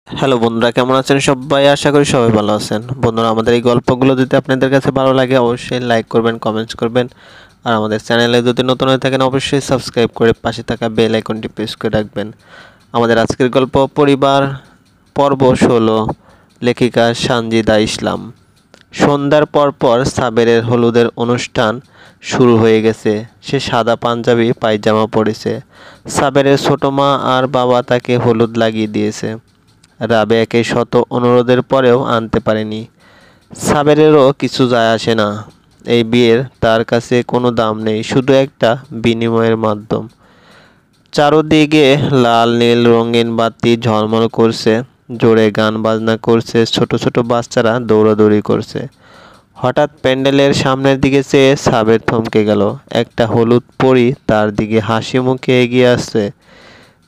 Hello বন্ধুরা, কেমন আছেন সবাই? আশা করি সবাই ভালো আছেন। বন্ধুরা, আমাদের এই গল্পগুলো যদি আপনাদের কাছে ভালো লাগে অবশ্যই লাইক করবেন, কমেন্টস করবেন। আর আমাদের চ্যানেলে যদি নতুন হয়ে থাকেন অবশ্যই সাবস্ক্রাইব করে পাশে থাকা বেল আইকনটি প্রেস করে রাখবেন। আমাদের আজকের গল্প পরিবার পর্ব 16, লেখিকা সানজিদা ইসলাম। সন্ধ্যার পর সাবেরের হলুদের অনুষ্ঠান শুরু হয়ে গেছে। সে সাদা পাঞ্জাবি পায়জামা পরেছে। সাবেরের ছোট মা আর বাবা তাকে হলুদ লাগিয়ে দিয়েছে। রাবেয়াকে শত অনুরোধের পরেও আনতে পারেনি। সাবেরেরও কিছু যায় আসে না। এই বিয়ের তার কাছে কোনো দাম নেই, শুধু একটা বিনিময়ের মাধ্যম। চারদিকে লাল নীল রঙিন বাতি ঝলমল করছে, জোরে গান বাজনা করছে, ছোট ছোট বাচ্চারা দৌড়াদৌড়ি করছে। হঠাৎ প্যান্ডেলের সামনের দিকে চেয়ে সাবের থমকে গেল। একটা হলুদ পরী তার দিকে হাসি মুখে এগিয়ে আসছে।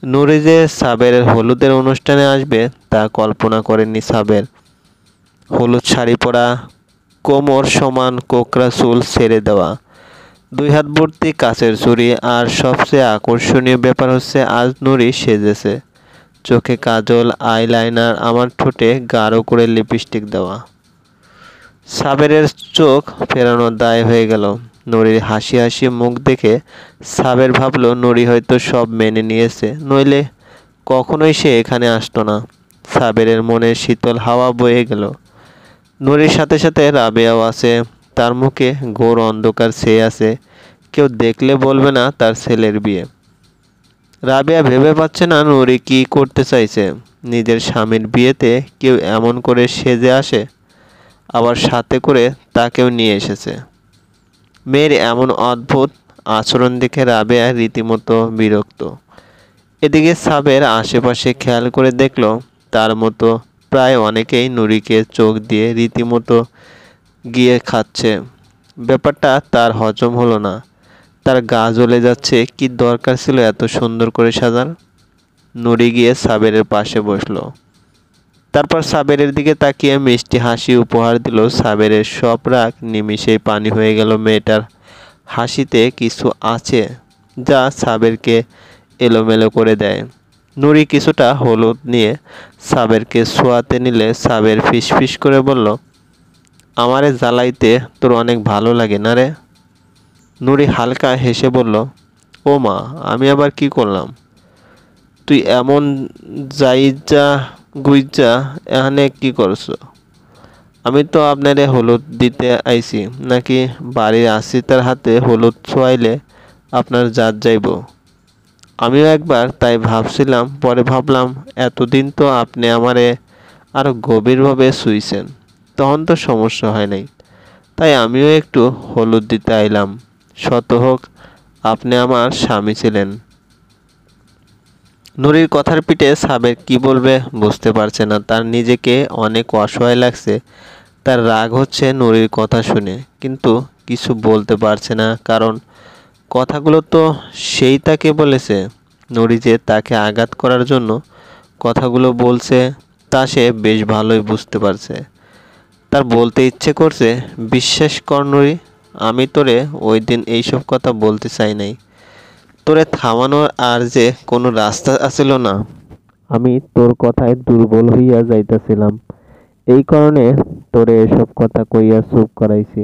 নুরি যে সাবেরের হলুদের অনুষ্ঠানে আসবে তা কল্পনা করেননি সাবের। হলুদ শাড়ি পরা, কোমর সমান কোকড়া চুল ছেড়ে দেওয়া, দুই হাত ভর্তি কাচের চুড়ি, আর সবচেয়ে আকর্ষণীয় ব্যাপার হচ্ছে আজ নুরি সেজেছে। চোখে কাজল, আইলাইনার, আমার ঠোঁটে গাঢ় করে লিপস্টিক দেওয়া। সাবেরের চোখ ফেরানোর দায় হয়ে গেল। নুরির হাসি হাসি মুখ দেখে সাবের ভাবল নুরি হয়তো সব মেনে নিয়েছে, নইলে কখনোই সে এখানে আসতো না। সাবেরের মনে শীতল হাওয়া বয়ে গেল। নুরির সাথে সাথে রাবেয়াও আছে। তার মুখে ঘোর অন্ধকার ছেয়ে আছে। কেউ দেখলে বলবে না তার ছেলের বিয়ে। রাবেয়া ভেবে পাচ্ছে না নুরি কি করতে চাইছে। নিজের স্বামীর বিয়েতে কেউ এমন করে সেজে আসে, আবার সাথে করে তাকেও নিয়ে এসেছে। মেয়ের এমন অদ্ভুত আচরণ দেখে রাবেয়া রীতিমতো বিরক্ত। এদিকে সাবের আশেপাশে খেয়াল করে দেখল তার মতো প্রায় অনেকেই নুরিকে চোখ দিয়ে রীতিমতো গিয়ে খাচ্ছে। ব্যাপারটা তার হজম হলো না। তার গা জ্বলে যাচ্ছে। কি দরকার ছিল এত সুন্দর করে সাজার? নুরি গিয়ে সাবেরের পাশে বসলো। তারপর সাবেরের দিকে তাকিয়ে মিষ্টি হাসি উপহার দিল। সাবেরের সব রাগ নিমিষেই পানি হয়ে গেল। মেয়েটার হাসিতে কিছু আছে যা সাবেরকে এলোমেলো করে দেয়। নুরি কিছুটা হলুদ নিয়ে সাবেরকে ছোঁয়াতে নিলে সাবের ফিসফিস করে বলল, আমারে জ্বালাইতে তোর অনেক ভালো লাগে না রে? নুরি হালকা হেসে বলল, ও মা, আমি আবার কি করলাম? তুই এমন যাইজা গুইজা এখানে কি করছো? আমি তো আপনারে হলুদ দিতে আইছি, নাকি বাড়ির আশ্রিতার হাতে হলুদ ছোঁয়াইলে আপনার জাত যাইব? আমিও একবার তাই ভাবছিলাম, পরে ভাবলাম এতদিন তো আপনি আমারে আরো গভীরভাবে ছুঁইছেন, তখন তো সমস্যা হয় নাই। তাই আমিও একটু হলুদ দিতে আইলাম। শত হোক আপনি আমার স্বামী ছিলেন। নুরির কথার পিঠে সাবের কি বলবে বুঝতে পারছে না। তার নিজেকে অনেক অসহায় লাগছে। তার রাগ হচ্ছে নুরির কথা শুনে, কিন্তু কিছু বলতে পারছে না, কারণ কথাগুলো তো সেই তাকে বলেছে। নুরি যে তাকে আঘাত করার জন্য কথাগুলো বলছে তা সে বেশ ভালোই বুঝতে পারছে। তার বলতে ইচ্ছে করছে, বিশ্বাস কর নুরি, আমি তোরে ওই দিন এইসব কথা বলতে চাই নাই। তোরে থামানোর আর যে কোনো রাস্তা আছিল না। আমি তোর কথায় দুর্বল হইয়া যাইতাছিলাম, এই কারণে তোরে এসব কথা কইয়া চুপ করাইছি।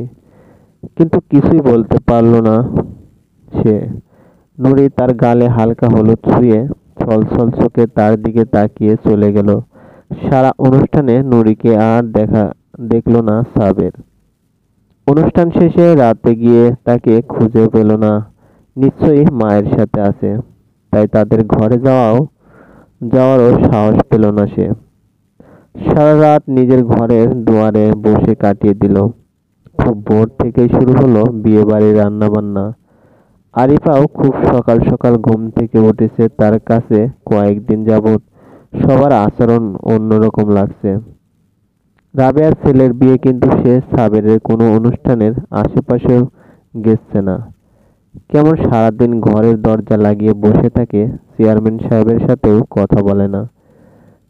কিন্তু কিছুই বলতে পারল না সে। নুরি তার গালে হালকা হলুদ ছুঁয়ে ছলছল চোখে তার দিকে তাকিয়ে চলে গেল। সারা অনুষ্ঠানে নুরিকে আর দেখল না সাবের। অনুষ্ঠান শেষে রাতে গিয়ে তাকে খুঁজে পেল না। নিশ্চয়ই মায়ের সাথে আছে। তাই তাদের ঘরে যাওয়ারও সাহস পেল না সে। সারা রাত নিজের ঘরের দুয়ারে বসে কাটিয়ে দিল। খুব ভোর থেকেই শুরু হলো বিয়ে বাড়ির রান্না বান্না। আরিফাও খুব সকাল সকাল ঘুম থেকে উঠেছে। তার কাছে কয়েকদিন যাবৎ সবার আচরণ অন্যরকম লাগছে। রাবেয়ার ছেলের বিয়ে, কিন্তু সে সাবেরের কোনো অনুষ্ঠানের আশেপাশেও গেছে না। কেমন সারাদিন ঘরের দরজা লাগিয়ে বসে থাকে, চেয়ারম্যান সাহেবের সাথেও কথা বলে না।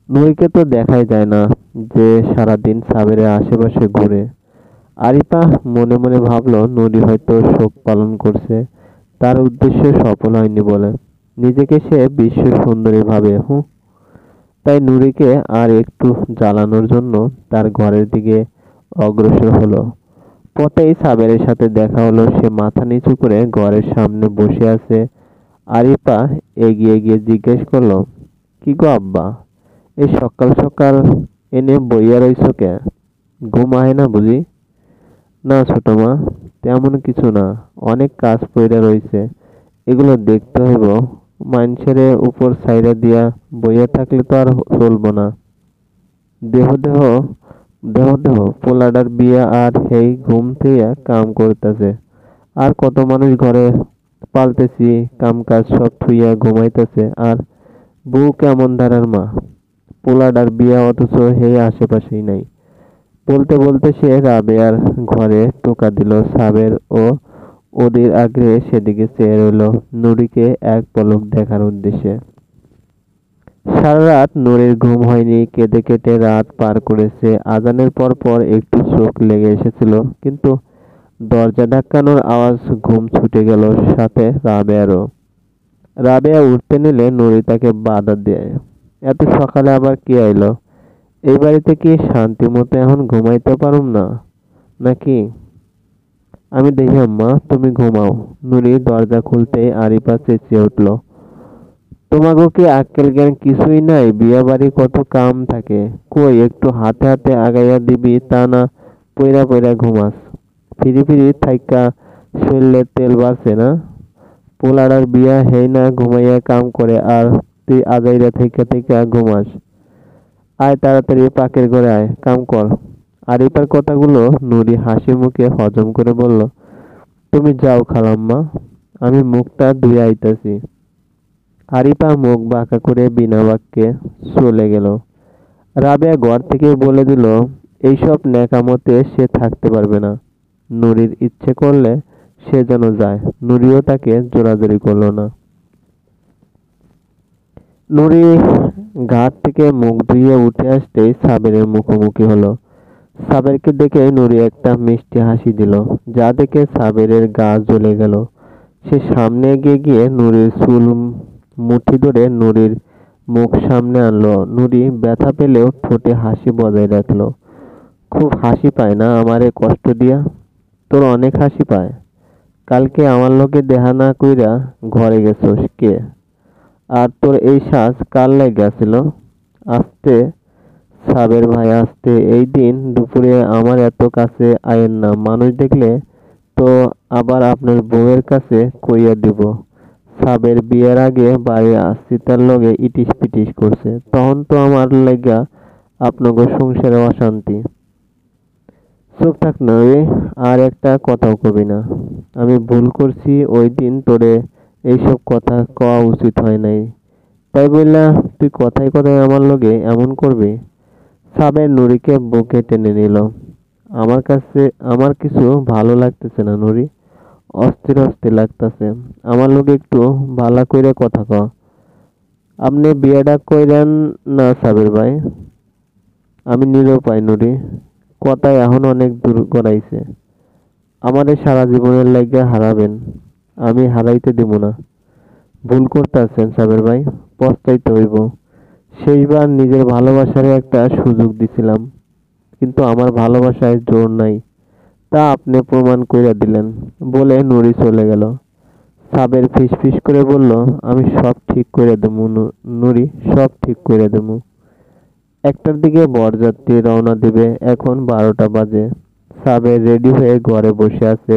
নুরিকে তো দেখাই যায় না যে সারাদিন সাবেরের আশেপাশে ঘুরে। আরিফা মনে মনে ভাবল নুরি হয়তো শোক পালন করছে, তার উদ্দেশ্য সফল হয়নি বলে। নিজেকে সে বিশ্ব সুন্দরী ভাবে। তাই নুরিকে আর একটু জ্বালানোর জন্য তার ঘরের দিকে অগ্রসর হলো। পথেই সাবেরের সাথে দেখা হলো। সে মাথা নিচু করে ঘরের সামনে বসে আছে। আরিফা এগিয়ে গিয়ে জিজ্ঞেস করলো, কি গো আব্বা, এই সকাল সকাল এনে বইয়া রইছো কে? ঘুম আহে না বুঝি? না ছোট মা, তেমন কিছু না, অনেক কাজ পইরা রইছে, এগুলো দেখতে হইব। মাইনষেরে উপর ছাইরা দিয়া বইয়া থাকলে তো আর চলবো না। দেহ দেহ দেহ দেহ পোলাডার বিয়া আর হেই ঘুম থইয়া কাম করতেছে। আর কত মানুষ ঘরে পালতেছি, কাম কাজ সব থুইয়া ঘুমাইতেছে, আর বউ কেমন ধারার মা, পোলাডার বিয়া অথচ হেই আশেপাশেই নাই। বলতে বলতে সে রাবেয়ার ঘরে টোকা দিল। সাবের ও ওদের আগ্রহে সেদিকে চেয়ে রইল নুরিকে এক পলক দেখার উদ্দেশ্যে। সারা রাত নুরির ঘুম হয়নি, কেঁদে কেটে রাত পার করেছে। আজানের পর পর একটু চোখ লেগে এসেছিল, কিন্তু দরজা ধাক্কানোর আওয়াজ ঘুম ছুটে গেল, সাথে রাবেয়ারও। রাবেয়া উঠতে নিলে নুরি তাকে বাধা দেয়। এত সকালে আবার কে আইলো? এই বাড়িতে কি শান্তি মতো এখন ঘুমাইতে পারুম না নাকি? আমি দেখি আম্মা, তুমি ঘুমাও। নুরি দরজা খুলতেই আরিফা চেঁচিয়ে উঠল, তোমাগো কি আক্কেল জ্ঞান কিছুই নাই? বিয়া বাড়ি কত কাম থাকে, কই একটু হাতে হাতে আগাইয়া দিবি, তা না পইরা পইরা ঘুমাস। ফিরি ফিরি থাইকা শরীরে তেল বাড়ছে না? পোলাডার বিয়া হেই না ঘুমাইয়া কাম করে, আর তুই আগাইরা থাইকা থাইকা ঘুমাস। আয় তাড়াতাড়ি পাকের ঘরে আয়, কাম কর। আরিফার কথাগুলো নুরি হাসি মুখে হজম করে বলল, তুমি যাও খালাম্মা, আমি মুখটা ধুয়ে আইতাছি। আরিফা মুখ বাঁকা করে বিনা বাক্যে চলে গেল। রাবেয়া ঘর থেকে বলে দিল, এইসব ন্যাকামতে সে থাকতে পারবে না। নুরির ইচ্ছে করলে সে যেন যায়। নুরিও তাকে জোরাজুরি করলো না। নুরি ঘাট থেকে মুখ ধুয়ে উঠে আসতেই সাবেরের মুখোমুখি হলো। সাবেরকে দেখে নুরি একটা মিষ্টি হাসি দিল, যা দেখে সাবেরের গা জ্বলে গেল। সে সামনে এগিয়ে গিয়ে নুরির চুল মুঠি ধরে নুরির মুখ সামনে আনলো। নুরি ব্যথা পেলেও ঠোঁটে হাসি বজায় রাখলো। খুব হাসি পায় না আমারে কষ্ট দিয়া? তোর অনেক হাসি পায়? কালকে আমার লগে দেখা না কইরা ঘরে গেছস কে? আর তোর এই সাজ কার লাইগা ছিল? আস্তে সাবের ভাই আস্তে, এই দিন দুপুরে আমার এত কাছে আয়েন না, মানুষ দেখলে তো আবার আপনার বউয়ের কাছে কইয়া দিব। সাবের বিয়ের আগে বাড়ি আসছি, তার লগে ইটিস পিটিস করছে, তখন তো আমার লাইগা আপনাকে সংসারে অশান্তি। চুপ থাক না রে, আর একটা কথাও কবি না। আমি ভুল করছি, ওই দিন তোরে এইসব কথা কওয়া উচিত হয় নাই। তাই বললা তুই কথায় কথায় আমার লগে এমন করবি? সাবের নুরিকে বুকে টেনে নিল। আমার কিছু ভালো লাগতেছে না নুরি, অস্থির অস্থির লাগতেছে। আমার লগে একটু ভালা কইরা কথা ক। আপনি বিয়েটা কইরেন না সাবের ভাই। আমি নিরুপায় নুরি, কথায় এখন অনেক দূর গড়াইছে। আমারে সারা জীবনের লাইগা হারাবেন, আমি হারাইতে দিব না। ভুল করতেছেন সাবের ভাই, পস্তাইতে হইব। শেষবার নিজের ভালোবাসারে একটা সুযোগ দিছিলাম, কিন্তু আমার ভালোবাসায় জোর নাই, তা আপনি প্রমাণ কইরা দিলেন। বলে নুরি চলে গেল। সাবের ফিসফিস করে বলল, আমি সব ঠিক করে দেবো নুরি, সব ঠিক করে দেবো। একটার দিকে বরযাত্রী রওনা দিবে, এখন 12টা বাজে। সাবের রেডি হয়ে ঘরে বসে আছে।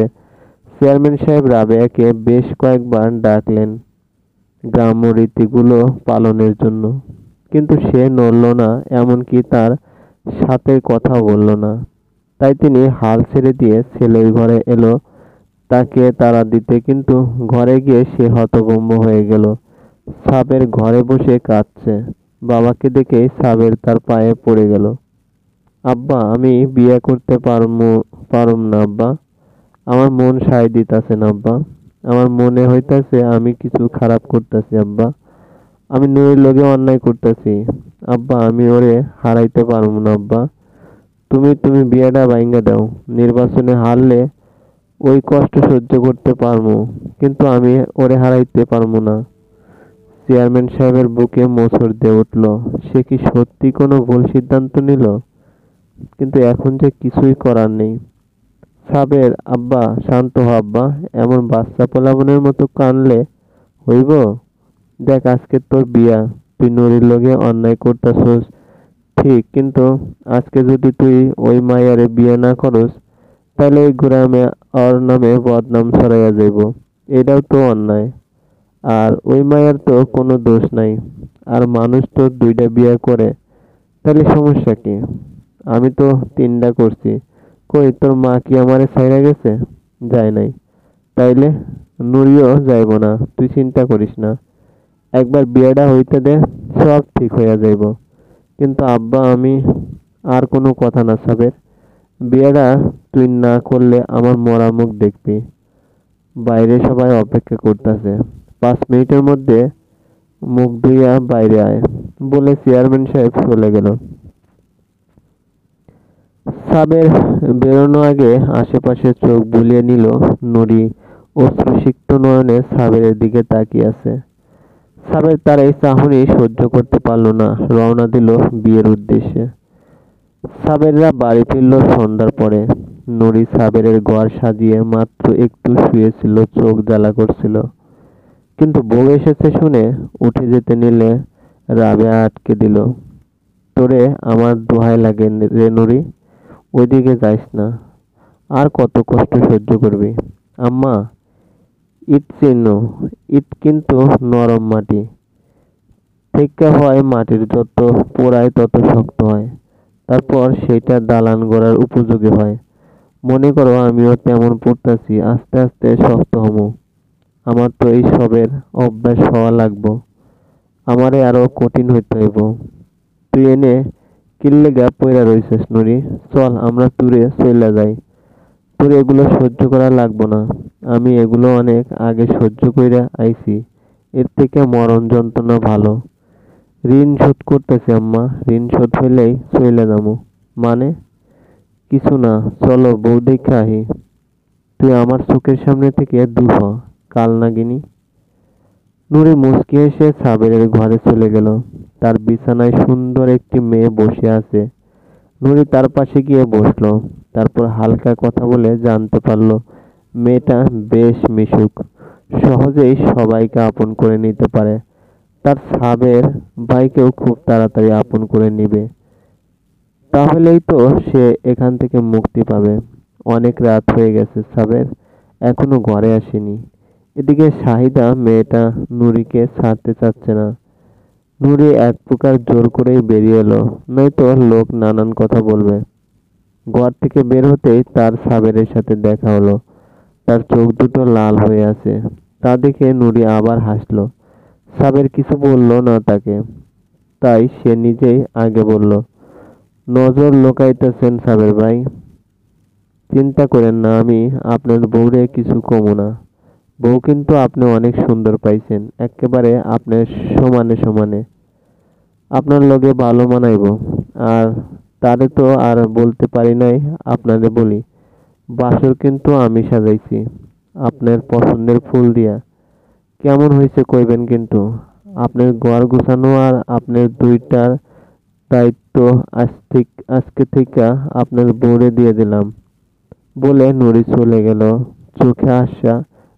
চেয়ারম্যান সাহেব রাবেয়াকে বেশ কয়েকবার ডাকলেন গ্রাম্য রীতিগুলো পালনের জন্য, কিন্তু সে নড়ল না, এমনকি তার সাথে কথাও বলল না। তাই তিনি হাল ছেড়ে দিয়ে ছেলের ঘরে এলো তাকে তাড়া দিতে, কিন্তু ঘরে গিয়ে সে হতভম্ব হয়ে গেল। সাবের ঘরে বসে কাঁদছে। বাবাকে দেখে সাবের তার পায়ে পড়ে গেল। আব্বা, আমি বিয়ে করতে পারুম না আব্বা, আমার মন সায় দিতাছে না আব্বা, আমার মনে হইতাছে আমি কিছু খারাপ করতেছি আব্বা, আমি নুরির লগে অন্যায় করতেছি আব্বা, আমি ওরে হারাইতে পারুম না আব্বা, তুমি বিয়েটা ভাইঙ্গা দাও। নির্বাচনে হারলে ওই কষ্ট সহ্য করতে পারমু, কিন্তু আমি ওরে হারাইতে পারমু না। চেয়ারম্যান সাহেবের বুকে মোচড় দিয়ে উঠল। সে কি সত্যি কোনো ভুল সিদ্ধান্ত নিল? কিন্তু এখন যে কিছুই করার নেই। সাবের, আব্বা শান্ত হ আব্বা, এমন বাচ্চা পোলাপানের মতো কানলে হইব? দেখ আজকে তোর বিয়া, তুই নুরির লগে অন্যায় করতাছস ঠিক, কিন্তু আজকে যদি তুই ওই মাইয়ারে বিয়ে না করস তাহলে ওই গ্রামে ওর নামে বদনাম ছড়াইয়া যাইব। এটাও তো অন্যায়। আর ওই মাইয়ার তো কোনো দোষ নাই। আর মানুষ তো দুইটা বিয়ে করে, তাহলে সমস্যা কি? আমি তো তিনটা করছি। কই তোর মা কি আমারে ছাইড়া গেছে? যায় নাই। তাইলে নুরিও যাইব না, তুই চিন্তা করিস না। একবার বিয়েটা হইতে দে, সব ঠিক হইয়া যাইব। কিন্তু আব্বা আমি আর কোনো কথা না সাবের। বিয়েটা তুই না করলে আমার মরা মুখ দেখবি। বাইরে সবাই অপেক্ষা করতেছে। 5 মিনিটের মধ্যে মুখ ধুইয়া বাইরে আয়, বলে চেয়ারম্যান সাহেব চলে গেল। সাবের বেরোনো আগে আশেপাশে চোখ বুলিয়ে নিল। নুরি অশ্রুসিক্ত নয়নে সাবেরের দিকে তাকিয়ে আছে। সাবের তার এই চাহনি সহ্য করতে পারল না, রওনা দিল বিয়ের উদ্দেশ্যে। সাবেররা বাড়ি ফিরল সন্ধ্যার পরে। নুরি সাবেরের ঘর সাজিয়ে মাত্র একটু শুয়েছিল, চোখ জ্বালা করছিল। কিন্তু বউ এসেছে শুনে উঠে যেতে নিলে রাবেয়া আটকে দিল। তোরে আমার দোহাই লাগে রে নুরি, ওইদিকে যাইস না। আর কত কষ্ট সহ্য করবি? আম্মা, ইট চিহ্ন, ইট কিন্তু নরম মাটি থেকে হয়, মাটির যত পোড়ায় তত শক্ত হয়, তারপর সেটা দালান গড়ার উপযোগী হয়। মনে করো আমিও তেমন পড়তাছি, আস্তে আস্তে শক্ত হমু। আমার তো এই সবের অভ্যাস হওয়া লাগবো, আমারে আরো কঠিন হইতে হইব। তুই এনে কিল্লেগা পইরা রইছিস নুরি, চল আমরা ট্যুরে চইলা যাই। তোর এগুলো সহ্য করা লাগবো না, আমি এগুলো অনেক আগে সহ্য কইরা আইছি। এর থেকে মরণ যন্ত্রণা ভালো। ঋণ শোধ করতেছি আম্মা, ঋণ শোধ হইলেই চইলা যামু। মানে? কিছু না, চলো বউ দেখে আহি। তুই আমার চোখের সামনে থেকে দূর হ, কাল নাগিনী। নুরি মুচকি হেসে সাবেরের ঘরে চলে গেল। তার বিছানায় সুন্দর একটি মেয়ে বসে আছে। নুরি তার পাশে গিয়ে বসলো। তারপর হালকা কথা বলে জানতে পারলো মেয়েটা বেশ মিশুক, সহজেই সবাইকে আপন করে নিতে পারে। তার সাবের ভাইকেও খুব তাড়াতাড়ি আপন করে নিবে। তাহলেই তো সে এখান থেকে মুক্তি পাবে। অনেক রাত হয়ে গেছে, সাবের এখনো ঘরে আসেনি। এদিকে শাহিদা মেয়েটা নুরিকে ছাড়তে চাচ্ছে না। নুরি এক প্রকার জোর করেই বেরিয়ে এলো, নয়তো লোক নানান কথা বলবে। ঘর থেকে বের হতেই তার সাবেরের সাথে দেখা হলো। তার চোখ দুটো লাল হয়ে আছে। তা দেখে নুরি আবার হাসলো। সাবের কিছু বলল না তাকে, তাই সে নিজেই আগে বলল, নজর লোকাইতেছেন সাবের ভাই? চিন্তা করেন না, আমি আপনার বউরে কিছু কমু না। বউ কিন্তু আপনি অনেক সুন্দর পাইছেন, একেবারে আপনার সমানে সমানে। আপনার লগে ভালো মানাইব। আর তারে তো আর বলতে পারি নাই, আপনারে বলি। বাসর কিন্তু আমি সাজাইছি, আপনার পছন্দের ফুল দিয়া। কেমন হইছে কইবেন কিন্তু। আপনার ঘর গুছানো আর আপনার দুইটার দায়িত্ব আজকে থেকে আপনার বউরে দিয়ে দিলাম। বলে নুরি চলে গেল। চোখে আসা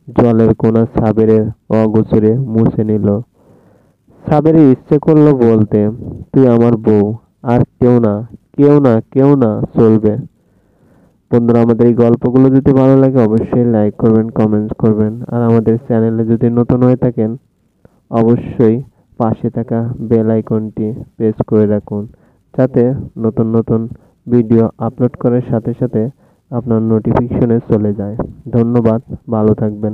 জলের কোনা সাবেরের অগোচরে মুছে নিল। সাবেরের ইচ্ছে করলো বলতে, তুই আমার বউ, আর কেউ না, কেউ না, কেউ না, চলবে। বন্ধুরা, আমাদের এই গল্পগুলো যদি ভালো লাগে অবশ্যই লাইক করবেন, কমেন্টস করবেন। আর আমাদের চ্যানেলে যদি নতুন হয়ে থাকেন অবশ্যই পাশে থাকা বেল আইকনটি প্রেস করে রাখুন, যাতে নতুন নতুন ভিডিও আপলোড করার সাথে সাথে আপনার নোটিফিকেশনে চলে যায়। ধন্যবাদ, ভালো থাকবেন।